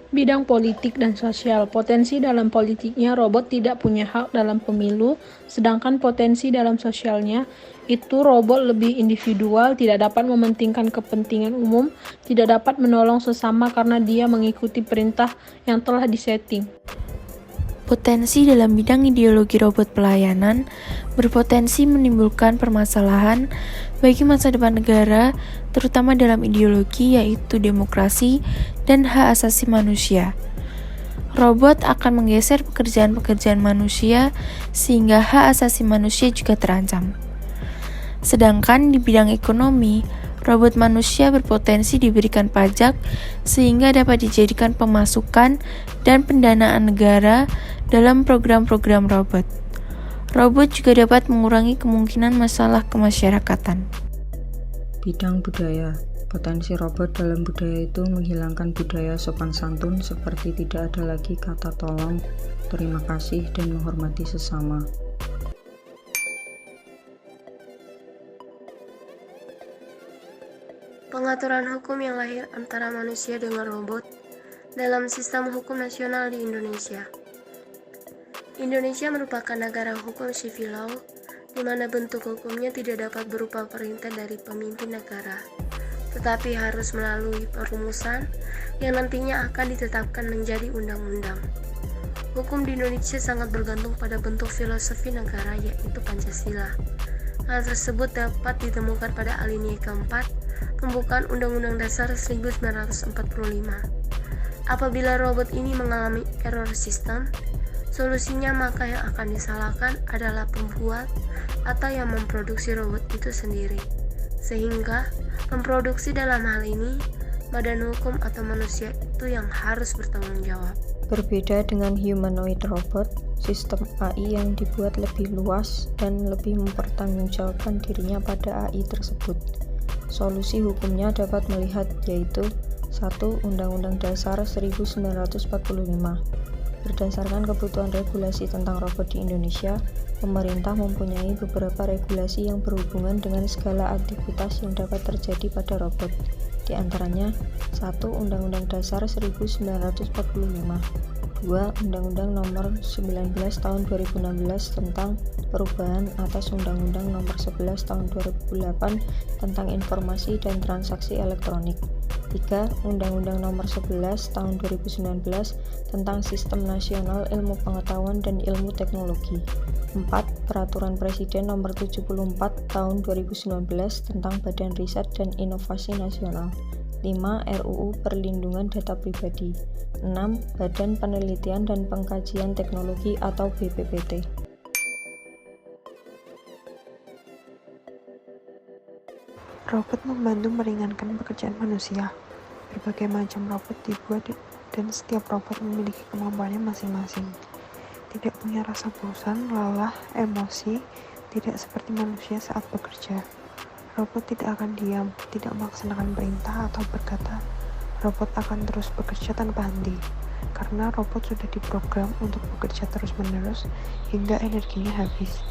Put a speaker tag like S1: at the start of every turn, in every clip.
S1: Bidang politik dan sosial. Potensi dalam politiknya, robot tidak punya hak dalam pemilu, sedangkan potensi dalam sosialnya, itu robot lebih individual, tidak dapat mementingkan kepentingan umum, tidak dapat menolong sesama karena dia mengikuti perintah yang telah disetting.
S2: Potensi dalam bidang ideologi robot pelayanan berpotensi menimbulkan permasalahan bagi masa depan negara, terutama dalam ideologi yaitu demokrasi dan hak asasi manusia. Robot akan menggeser pekerjaan-pekerjaan manusia sehingga hak asasi manusia juga terancam. Sedangkan di bidang ekonomi, robot manusia berpotensi diberikan pajak sehingga dapat dijadikan pemasukan dan pendanaan negara dalam program-program robot. Robot juga dapat mengurangi kemungkinan masalah kemasyarakatan.
S3: Bidang budaya. Potensi robot dalam budaya itu menghilangkan budaya sopan santun seperti tidak ada lagi kata tolong, terima kasih, dan menghormati sesama.
S4: Pengaturan hukum yang lahir antara manusia dengan robot dalam sistem hukum nasional di Indonesia. Indonesia merupakan negara hukum civil law, di mana bentuk hukumnya tidak dapat berupa perintah dari pemimpin negara, tetapi harus melalui perumusan yang nantinya akan ditetapkan menjadi undang-undang. Hukum di Indonesia sangat bergantung pada bentuk filosofi negara, yaitu Pancasila. Hal tersebut dapat ditemukan pada alinea keempat pembukaan Undang-Undang Dasar 1945. Apabila robot ini mengalami error sistem, solusinya maka yang akan disalahkan adalah pembuat atau yang memproduksi robot itu sendiri. Sehingga memproduksi dalam hal ini badan hukum atau manusia itu yang harus bertanggung jawab.
S3: Berbeda dengan humanoid robot, sistem AI yang dibuat lebih luas dan lebih mempertanggungjawabkan dirinya pada AI tersebut. Solusi hukumnya dapat melihat yaitu 1. Undang-Undang Dasar 1945. Berdasarkan kebutuhan regulasi tentang robot di Indonesia, pemerintah mempunyai beberapa regulasi yang berhubungan dengan segala aktivitas yang dapat terjadi pada robot. Di antaranya, 1. Undang-Undang Dasar 1945, 2. Undang-Undang Nomor 19 Tahun 2016 tentang perubahan atas Undang-Undang Nomor 11 Tahun 2008 tentang informasi dan transaksi elektronik, 3. Undang-Undang Nomor 11 Tahun 2019 tentang Sistem Nasional Ilmu Pengetahuan dan Ilmu Teknologi, 4. Peraturan Presiden Nomor 74 Tahun 2019 tentang Badan Riset dan Inovasi Nasional, 5. RUU Perlindungan Data Pribadi, 6. Badan Penelitian dan Pengkajian Teknologi atau BPPT.
S5: Robot membantu meringankan pekerjaan manusia. Berbagai macam robot dibuat dan setiap robot memiliki kemampuannya masing-masing. Tidak punya rasa bosan, lelah, emosi, tidak seperti manusia saat bekerja. Robot tidak akan diam, tidak melaksanakan perintah atau berkata, robot akan terus bekerja tanpa henti. Karena robot sudah diprogram untuk bekerja terus-menerus hingga energinya habis.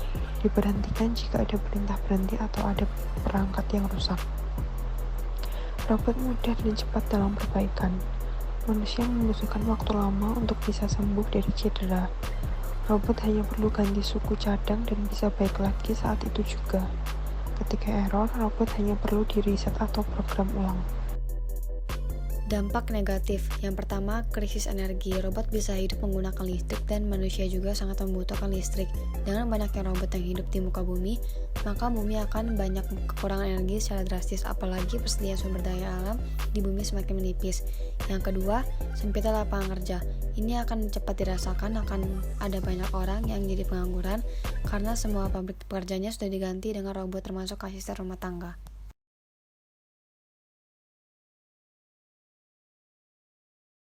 S5: Diberhentikan jika ada perintah berhenti atau ada perangkat yang rusak. Robot mudah dan cepat dalam perbaikan. Manusia membutuhkan waktu lama untuk bisa sembuh dari cedera. Robot hanya perlu ganti suku cadang dan bisa baik lagi saat itu juga. Ketika error, robot hanya perlu di-reset atau program ulang.
S6: Dampak negatif. Yang pertama, krisis energi. Robot bisa hidup menggunakan listrik dan manusia juga sangat membutuhkan listrik. Dengan banyaknya robot yang hidup di muka bumi, maka bumi akan banyak kekurangan energi secara drastis, apalagi persediaan sumber daya alam di bumi semakin menipis. Yang kedua, sempitnya lapangan kerja. Ini akan cepat dirasakan, akan ada banyak orang yang jadi pengangguran karena semua pabrik pekerjaannya sudah diganti dengan robot termasuk asisten rumah tangga.